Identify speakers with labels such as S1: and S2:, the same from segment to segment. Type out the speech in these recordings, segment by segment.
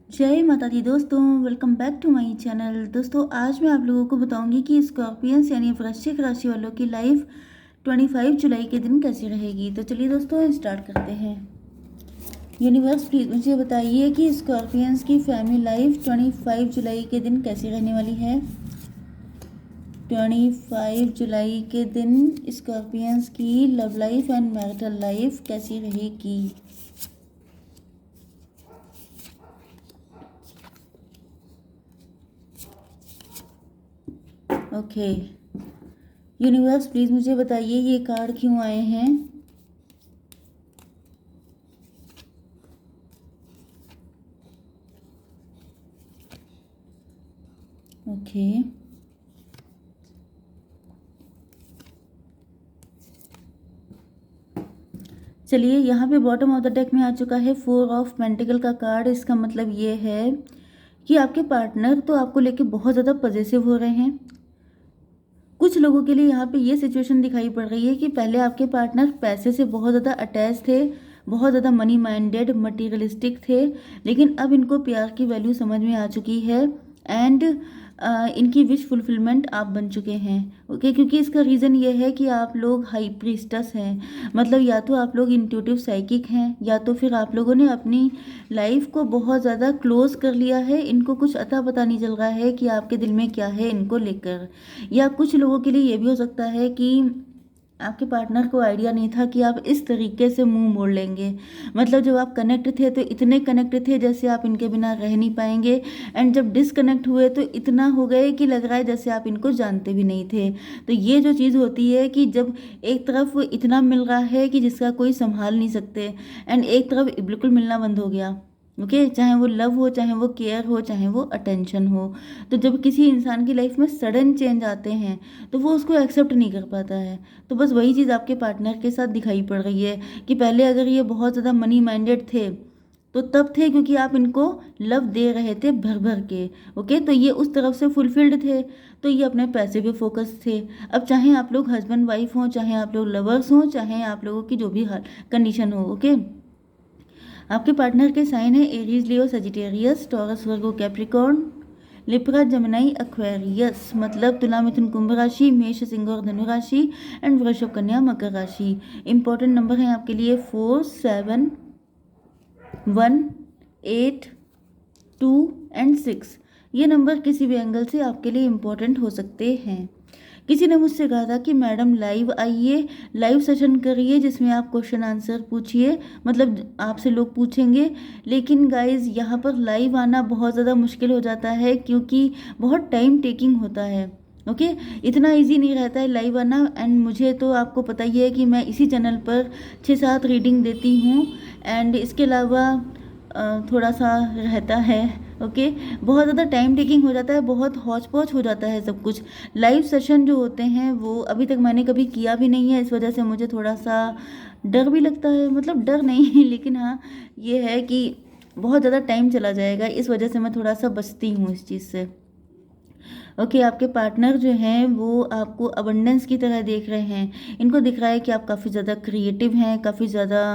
S1: जय माता दी दोस्तों, welcome back to my channel. दोस्तों आज मैं आप लोगों को बताऊंगी कि स्कॉर्पियंस यानी वृश्चिक राशि वालों की लाइफ 25 जुलाई के दिन कैसी रहेगी। तो चलिए दोस्तों स्टार्ट करते हैं। यूनिवर्स प्लीज मुझे बताइए कि स्कॉर्पियंस की फैमिली लाइफ 25 जुलाई के दिन कैसी रहने वाली है। 25 जुलाई के दिन स्कॉर्पियंस की love life and marital life कैसी रहेगी। ओके यूनिवर्स प्लीज मुझे बताइए ये कार्ड क्यों आए हैं। ओके चलिए, यहाँ पे बॉटम ऑफ द डेक में आ चुका है 4 ऑफ पेंटिकल का कार्ड। इसका मतलब ये है कि आपके पार्टनर तो आपको लेके बहुत ज़्यादा पजेसिव हो रहे हैं। कुछ लोगों के लिए यहाँ पे ये सिचुएशन दिखाई पड़ रही है कि पहले आपके पार्टनर पैसे से बहुत ज़्यादा अटैच थे, बहुत ज़्यादा मनी माइंडेड मटीरियलिस्टिक थे, लेकिन अब इनको प्यार की वैल्यू समझ में आ चुकी है एंड इनकी विश फुलफिलमेंट आप बन चुके हैं। ओके, क्योंकि इसका रीज़न ये है कि आप लोग हाई प्रीस्टस हैं। मतलब या तो आप लोग इंट्यूटिव साइकिक हैं या तो फिर आप लोगों ने अपनी लाइफ को बहुत ज़्यादा क्लोज कर लिया है। इनको कुछ अता पता नहीं चल रहा है कि आपके दिल में क्या है इनको लेकर। या कुछ लोगों के लिए ये भी हो सकता है कि आपके पार्टनर को आइडिया नहीं था कि आप इस तरीके से मुंह मोड़ लेंगे। मतलब जब आप कनेक्ट थे तो इतने कनेक्ट थे जैसे आप इनके बिना रह नहीं पाएंगे, एंड जब डिसकनेक्ट हुए तो इतना हो गए कि लग रहा है जैसे आप इनको जानते भी नहीं थे। तो ये जो चीज़ होती है कि जब एक तरफ इतना मिल रहा है कि जिसका कोई संभाल नहीं सकते, एंड एक तरफ बिल्कुल मिलना बंद हो गया। ओके चाहे वो लव हो, चाहे वो केयर हो, चाहे वो अटेंशन हो। तो जब किसी इंसान की लाइफ में सडन चेंज आते हैं तो वो उसको एक्सेप्ट नहीं कर पाता है। तो बस वही चीज़ आपके पार्टनर के साथ दिखाई पड़ रही है कि पहले अगर ये बहुत ज़्यादा मनी माइंडेड थे तो तब थे क्योंकि आप इनको लव दे रहे थे भर भर के। ओके, तो ये उस तरफ से फुलफिल्ड थे, तो ये अपने पैसे पे फोकस थे। अब चाहे आप लोग हस्बैंड वाइफ हों, चाहे आप लोग लवर्स हों, चाहे आप लोगों की जो भी कंडीशन हो। ओके, आपके पार्टनर के साइन है एरीज, लियो, सजिटेरियस, टॉरस, वर्गो, कैप्रिकॉर्न, लिब्रा, जमनाई, एक्वेरियस। मतलब तुला, मिथुन, कुंभ राशि, मेष, सिंह और धनु राशि, एंड वृषभ, कन्या, मकर राशि। इंपॉर्टेंट नंबर है आपके लिए 4, 7, 1, 8, 2 एंड 6। ये नंबर किसी भी एंगल से आपके लिए इम्पोर्टेंट हो सकते हैं। किसी ने मुझसे कहा था कि मैडम लाइव आइए, लाइव सेशन करिए जिसमें आप क्वेश्चन आंसर पूछिए, मतलब आपसे लोग पूछेंगे। लेकिन गाइज यहाँ पर लाइव आना बहुत ज़्यादा मुश्किल हो जाता है क्योंकि बहुत टाइम टेकिंग होता है। ओके, इतना इजी नहीं रहता है लाइव आना। एंड मुझे तो आपको पता ही है कि मैं इसी चैनल पर 6-7 रीडिंग देती हूँ, एंड इसके अलावा थोड़ा सा रहता है। ओके, बहुत ज़्यादा टाइम टेकिंग हो जाता है, बहुत हौच पौच हो जाता है सब कुछ। लाइव सेशन जो होते हैं वो अभी तक मैंने कभी किया भी नहीं है, इस वजह से मुझे थोड़ा सा डर भी लगता है। मतलब डर नहीं लेकिन हाँ ये है कि बहुत ज़्यादा टाइम चला जाएगा, इस वजह से मैं थोड़ा सा बचती हूँ इस चीज़ से। ओके, आपके पार्टनर जो हैं वो आपको अबंडेंस की तरह देख रहे हैं। इनको दिख रहा है कि आप काफ़ी ज़्यादा क्रिएटिव हैं, काफ़ी ज़्यादा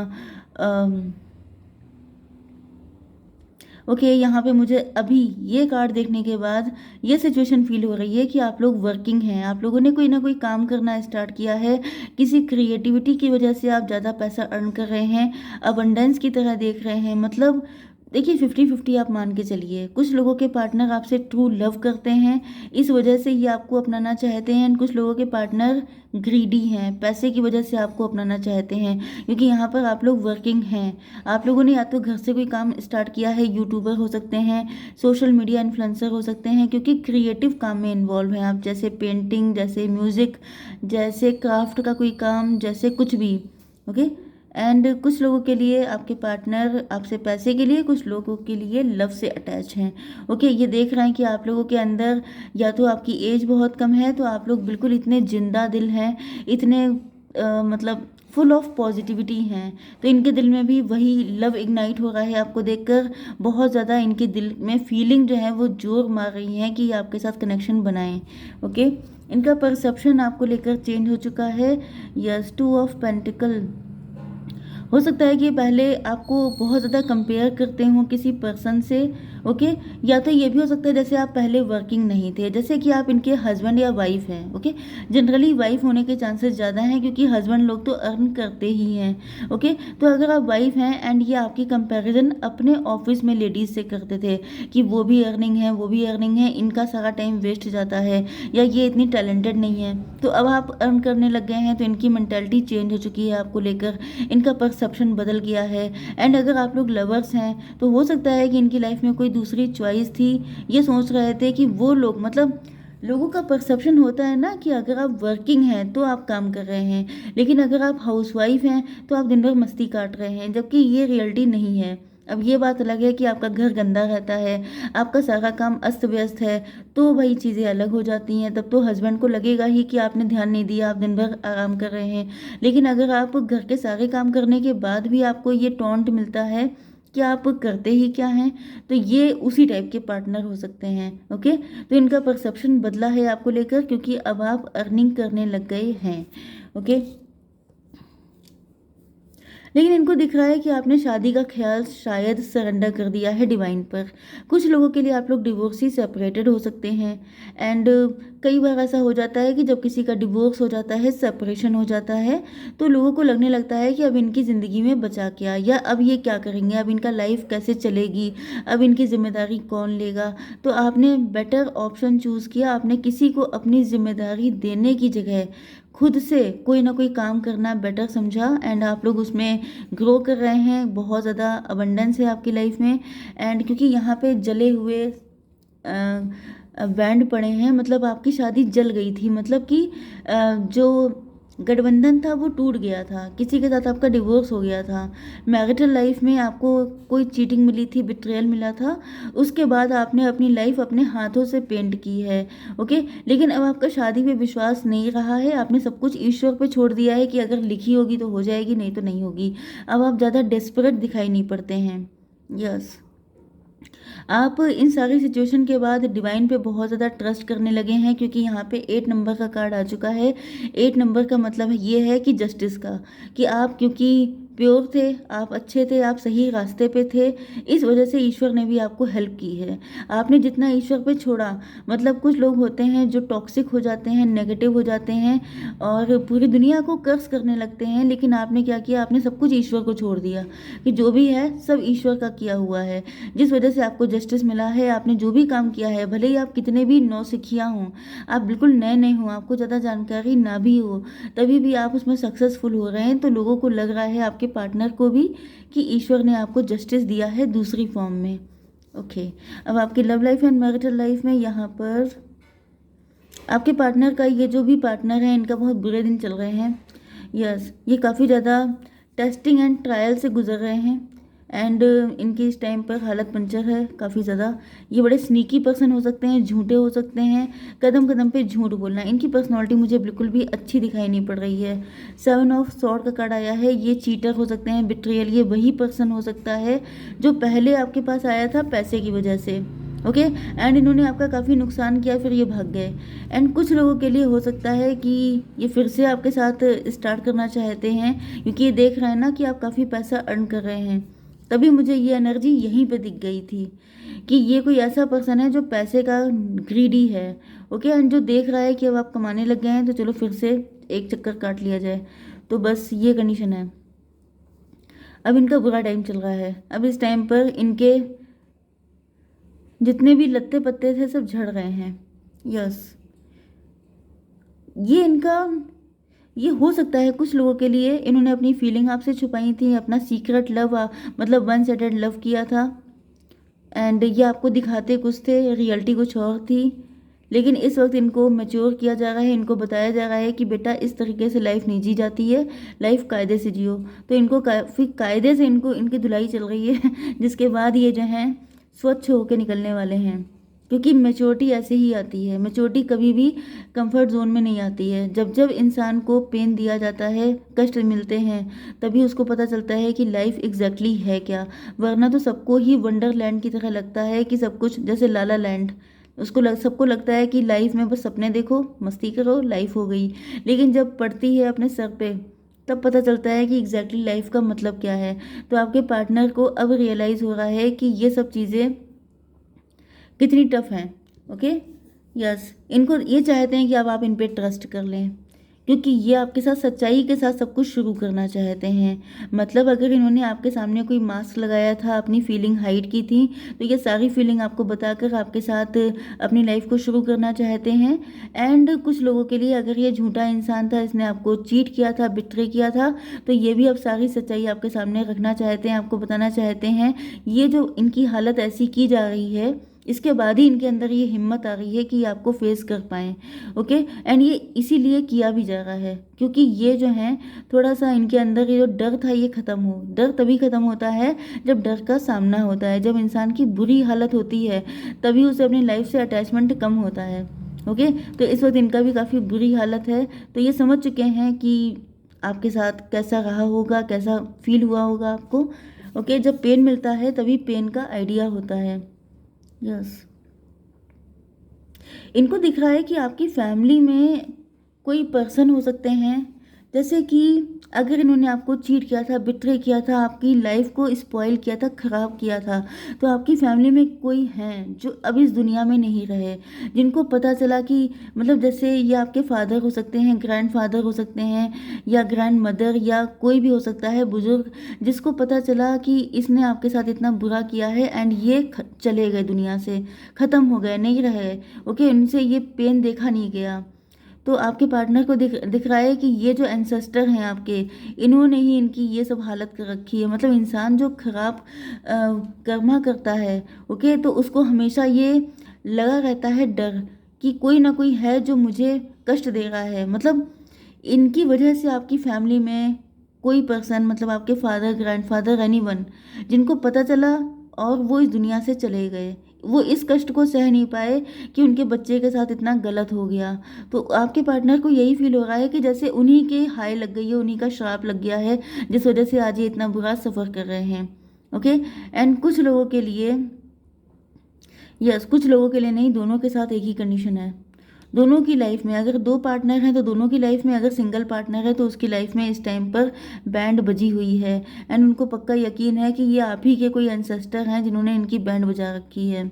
S1: ओके यहाँ पे मुझे अभी ये कार्ड देखने के बाद ये सिचुएशन फील हो रही है कि आप लोग वर्किंग हैं, आप लोगों ने कोई ना कोई काम करना स्टार्ट किया है। किसी क्रिएटिविटी की वजह से आप ज़्यादा पैसा अर्न कर रहे हैं, अबंडेंस की तरह देख रहे हैं। मतलब देखिए 50-50 आप मान के चलिए। कुछ लोगों के पार्टनर आपसे ट्रू लव करते हैं, इस वजह से ये आपको अपनाना चाहते हैं, एंड कुछ लोगों के पार्टनर ग्रीडी हैं, पैसे की वजह से आपको अपनाना चाहते हैं। क्योंकि यहाँ पर आप लोग वर्किंग हैं, आप लोगों ने या तो घर से कोई काम स्टार्ट किया है, यूट्यूबर हो सकते हैं, सोशल मीडिया इन्फ्लुएंसर हो सकते हैं, क्योंकि क्रिएटिव काम में इन्वॉल्व हैं आप, जैसे पेंटिंग, जैसे म्यूज़िक, जैसे क्राफ्ट का कोई काम, जैसे कुछ भी। ओके, एंड कुछ लोगों के लिए आपके पार्टनर आपसे पैसे के लिए, कुछ लोगों के लिए लव से अटैच हैं। ओके, ये देख रहे हैं कि आप लोगों के अंदर या तो आपकी एज बहुत कम है, तो आप लोग बिल्कुल इतने जिंदा दिल हैं, इतने मतलब फुल ऑफ पॉजिटिविटी हैं। तो इनके दिल में भी वही लव इग्नाइट हो रहा है आपको देखकर। बहुत ज़्यादा इनके दिल में फीलिंग जो है वो जोर मार रही है कि आपके साथ कनेक्शन बनाएं। ओके, इनका परसेप्शन आपको लेकर चेंज हो चुका है। Yes, 2 of pentacle. हो सकता है कि पहले आपको बहुत ज़्यादा कंपेयर करते हों किसी पर्सन से, ओके। या तो ये भी हो सकता है जैसे आप पहले वर्किंग नहीं थे, जैसे कि आप इनके हस्बैंड या वाइफ हैं, ओके। जनरली वाइफ होने के चांसेस ज़्यादा हैं क्योंकि हस्बैंड लोग तो अर्न करते ही हैं, ओके। तो अगर आप वाइफ हैं एंड ये आपकी कंपैरिजन अपने ऑफिस में लेडीज़ से करते थे कि वो भी अर्निंग है, वो भी अर्निंग है, इनका सारा टाइम वेस्ट जाता है, या ये इतनी टैलेंटेड नहीं है, तो अब आप अर्न करने लग गए हैं तो इनकी मेंटालिटी चेंज हो चुकी है आपको लेकर, इनका परसेप्शन बदल गया है। एंड अगर आप लोग लवर्स हैं तो हो सकता है कि इनकी लाइफ में कोई दूसरी चॉइस थी, ये सोच रहे थे कि वो लोग, मतलब लोगों का परसेप्शन होता है ना कि अगर आप वर्किंग हैं तो आप काम कर रहे हैं, लेकिन अगर आप हाउसवाइफ हैं तो आप दिन भर मस्ती काट रहे हैं, जबकि ये रियलिटी नहीं है। अब ये बात अलग है कि आपका घर गंदा रहता है, आपका सारा काम अस्त व्यस्त है, तो भाई चीज़ें अलग हो जाती हैं, तब तो हस्बैंड को लगेगा ही कि आपने ध्यान नहीं दिया, आप दिन भर आराम कर रहे हैं। लेकिन अगर आप घर के सारे काम करने के बाद भी आपको ये टॉन्ट मिलता है कि आप करते ही क्या हैं, तो ये उसी टाइप के पार्टनर हो सकते हैं, ओके। तो इनका परसेप्शन बदला है आपको लेकर क्योंकि अब आप अर्निंग करने लग गए हैं, ओके। लेकिन इनको दिख रहा है कि आपने शादी का ख्याल शायद सरेंडर कर दिया है डिवाइन पर। कुछ लोगों के लिए आप लोग डिवोर्सी सेपरेटेड हो सकते हैं। एंड कई बार ऐसा हो जाता है कि जब किसी का डिवोर्स हो जाता है, सेपरेशन हो जाता है, तो लोगों को लगने लगता है कि अब इनकी ज़िंदगी में बचा क्या, या अब ये क्या करेंगे, अब इनका लाइफ कैसे चलेगी, अब इनकी जिम्मेदारी कौन लेगा। तो आपने बेटर ऑप्शन चूज़ किया, आपने किसी को अपनी जिम्मेदारी देने की जगह खुद से कोई ना कोई काम करना बेटर समझा, एंड आप लोग उसमें ग्रो कर रहे हैं, बहुत ज़्यादा अबंडेंस है आपकी लाइफ में। एंड क्योंकि यहाँ पे जले हुए बैंड पड़े हैं, मतलब आपकी शादी जल गई थी, मतलब कि जो गठबंधन था वो टूट गया था, किसी के साथ आपका डिवोर्स हो गया था, मैरिटल लाइफ में आपको कोई चीटिंग मिली थी, बिट्रेयल मिला था, उसके बाद आपने अपनी लाइफ अपने हाथों से पेंट की है, ओके। लेकिन अब आपका शादी पे विश्वास नहीं रहा है, आपने सब कुछ ईश्वर पे छोड़ दिया है कि अगर लिखी होगी तो हो जाएगी, नहीं तो नहीं होगी। अब आप ज़्यादा डेस्परेट दिखाई नहीं पड़ते हैं, यस। आप इन सारी सिचुएशन के बाद डिवाइन पे बहुत ज़्यादा ट्रस्ट करने लगे हैं क्योंकि यहाँ पे 8 नंबर का कार्ड आ चुका है। 8 नंबर का मतलब ये है कि जस्टिस का, कि आप क्योंकि प्योर थे, आप अच्छे थे, आप सही रास्ते पे थे, इस वजह से ईश्वर ने भी आपको हेल्प की है। आपने जितना ईश्वर पे छोड़ा, मतलब कुछ लोग होते हैं जो टॉक्सिक हो जाते हैं, नेगेटिव हो जाते हैं और पूरी दुनिया को कर्स करने लगते हैं, लेकिन आपने क्या किया, आपने सब कुछ ईश्वर को छोड़ दिया कि जो भी है सब ईश्वर का किया हुआ है, जिस वजह से आपको जस्टिस मिला है। आपने जो भी काम किया है, भले ही आप कितने भी नौसिखिया हों, आप बिल्कुल नए नए हों, आपको ज़्यादा जानकारी ना भी हो, तभी भी आप उसमें सक्सेसफुल हो रहे हैं, तो लोगों को लग रहा है, आपके पार्टनर को भी, कि ईश्वर ने आपको जस्टिस दिया है दूसरी फॉर्म में, ओके। अब आपकी love life and marital life में यहाँ पर आपके पार्टनर का, ये जो भी पार्टनर है, इनका बहुत बुरे दिन चल रहे हैं, यस। ये काफ़ी ज़्यादा टेस्टिंग एंड ट्रायल से गुजर रहे हैं, एंड इनकी इस टाइम पर हालत पंचर है काफ़ी ज़्यादा। ये बड़े स्नीकी पर्सन हो सकते हैं, झूठे हो सकते हैं, कदम कदम पे झूठ बोलना, इनकी पर्सनालिटी मुझे बिल्कुल भी अच्छी दिखाई नहीं पड़ रही है। 7 ऑफ स्वॉर्ड का कार्ड आया है, ये चीटर हो सकते हैं, बिट्रियल, ये वही पर्सन हो सकता है जो पहले आपके पास आया था पैसे की वजह से, ओके। एंड इन्होंने आपका काफ़ी नुकसान किया, फिर ये भाग गए। एंड कुछ लोगों के लिए हो सकता है कि ये फिर से आपके साथ स्टार्ट करना चाहते हैं क्योंकि ये देख रहे हैं ना कि आप काफ़ी पैसा अर्न कर रहे हैं, तभी मुझे ये एनर्जी यहीं पे दिख गई थी कि ये कोई ऐसा पर्सन है जो पैसे का ग्रीडी है, ओके। एंड जो देख रहा है कि अब आप कमाने लग गए हैं तो चलो फिर से एक चक्कर काट लिया जाए, तो बस ये कंडीशन है। अब इनका बुरा टाइम चल रहा है, अब इस टाइम पर इनके जितने भी लत्ते पत्ते थे सब झड़ रहे हैं, यस। ये इनका, ये हो सकता है कुछ लोगों के लिए इन्होंने अपनी फीलिंग आपसे छुपाई थी, अपना सीक्रेट लव, मतलब वन साइडेड लव किया था, एंड ये आपको दिखाते कुछ थे, रियलिटी कुछ और थी। लेकिन इस वक्त इनको मैच्योर किया जा रहा है, इनको बताया जा रहा है कि बेटा इस तरीके से लाइफ नहीं जी जाती है, लाइफ कायदे से जियो। तो इनको काफ़ी कायदे से इनको इनकी धुलाई चल रही है जिसके बाद ये जो हैं स्वच्छ होकर निकलने वाले हैं, क्योंकि मैच्योरिटी ऐसे ही आती है। मैच्योरिटी कभी भी कंफर्ट जोन में नहीं आती है। जब जब इंसान को पेन दिया जाता है, कष्ट मिलते हैं, तभी उसको पता चलता है कि लाइफ एग्जैक्टली है क्या। वरना तो सबको ही वंडरलैंड की तरह लगता है कि सब कुछ जैसे लाला लैंड, सबको लगता है कि लाइफ में बस सपने देखो, मस्ती करो, लाइफ हो गई। लेकिन जब पड़ती है अपने सर पे तब पता चलता है कि एग्जैक्टली लाइफ का मतलब क्या है। तो आपके पार्टनर को अब रियलाइज़ हो रहा है कि ये सब चीज़ें कितनी टफ हैं। ओके, यस, इनको ये चाहते हैं कि अब आप इन पे ट्रस्ट कर लें, क्योंकि ये आपके साथ सच्चाई के साथ सब कुछ शुरू करना चाहते हैं। मतलब अगर इन्होंने आपके सामने कोई मास्क लगाया था, अपनी फीलिंग हाइड की थी, तो ये सारी फीलिंग आपको बताकर आपके साथ अपनी लाइफ को शुरू करना चाहते हैं। एंड कुछ लोगों के लिए अगर ये झूठा इंसान था, इसने आपको चीट किया था, बिट्रे किया था, तो ये भी अब सारी सच्चाई आपके सामने रखना चाहते हैं, आपको बताना चाहते हैं। ये जो इनकी हालत ऐसी की जा रही है, इसके बाद ही इनके अंदर ये हिम्मत आ रही है कि आपको फेस कर पाएँ। ओके, एंड ये इसीलिए किया भी जा रहा है क्योंकि ये जो है थोड़ा सा इनके अंदर ये जो डर था ये ख़त्म हो। डर तभी ख़त्म होता है जब डर का सामना होता है, जब इंसान की बुरी हालत होती है तभी उसे अपनी लाइफ से अटैचमेंट कम होता है। ओके, तो इस वक्त इनका भी काफ़ी बुरी हालत है, तो ये समझ चुके हैं कि आपके साथ कैसा रहा होगा, कैसा फील हुआ होगा आपको। ओके, जब पेन मिलता है तभी पेन का आइडिया होता है। यस, इनको दिख रहा है कि आपकी फैमिली में कोई पर्सन हो सकते हैं, जैसे कि अगर इन्होंने आपको चीट किया था, बिट्रे किया था, आपकी लाइफ को स्पॉइल किया था, ख़राब किया था, तो आपकी फैमिली में कोई हैं जो अब इस दुनिया में नहीं रहे, जिनको पता चला कि मतलब जैसे ये आपके फादर हो सकते हैं, ग्रैंडफादर हो सकते हैं, या ग्रैंड मदर, या कोई भी हो सकता है बुजुर्ग, जिसको पता चला कि इसने आपके साथ इतना बुरा किया है एंड ये चले गए दुनिया से, ख़त्म हो गए, नहीं रहे। ओके, उनसे ये पेन देखा नहीं गया। तो आपके पार्टनर को दिख रहा है कि ये जो एंसेस्टर हैं आपके, इन्होंने ही इनकी ये सब हालत कर रखी है। मतलब इंसान जो खराब कर्मा करता है, ओके, तो उसको हमेशा ये लगा रहता है डर कि कोई ना कोई है जो मुझे कष्ट दे रहा है। मतलब इनकी वजह से आपकी फैमिली में कोई पर्सन, मतलब आपके फादर, ग्रैंडफादर, एनीवन, जिनको पता चला और वो इस दुनिया से चले गए, वो इस कष्ट को सह नहीं पाए कि उनके बच्चे के साथ इतना गलत हो गया। तो आपके पार्टनर को यही फील हो रहा है कि जैसे उन्हीं के हाय लग गई है, उन्हीं का श्राप लग गया है, जिस वजह से आज ये इतना बुरा सफ़र कर रहे हैं। ओके, एंड कुछ लोगों के लिए, यस, कुछ लोगों के लिए नहीं, दोनों के साथ एक ही कंडीशन है। दोनों की लाइफ में अगर दो पार्टनर हैं तो दोनों की लाइफ में, अगर सिंगल पार्टनर है तो उसकी लाइफ में इस टाइम पर बैंड बजी हुई है। एंड उनको पक्का यकीन है कि ये आप ही के कोई एंसेस्टर हैं जिन्होंने इनकी बैंड बजा रखी है।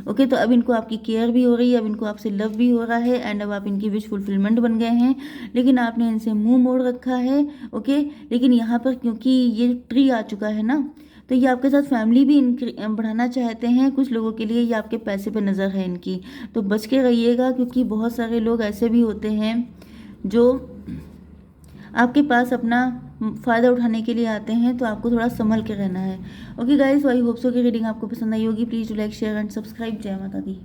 S1: ओके, तो अब इनको आपकी केयर भी हो रही है, अब इनको आपसे लव भी हो रहा है, एंड अब आप इनकी विश फुलफिलमेंट बन गए हैं। लेकिन आपने इनसे मुंह मोड़ रखा है। ओके, लेकिन यहाँ पर क्योंकि ये ट्री आ चुका है ना, तो ये आपके साथ फैमिली भी बढ़ाना चाहते हैं। कुछ लोगों के लिए ये आपके पैसे पे नज़र है इनकी, तो बच के रहिएगा, क्योंकि बहुत सारे लोग ऐसे भी होते हैं जो आपके पास अपना फ़ायदा उठाने के लिए आते हैं, तो आपको थोड़ा संभल के रहना है। Okay guys, I hope so कि रीडिंग आपको पसंद आई होगी। Please do like, share and subscribe. जय माता दी।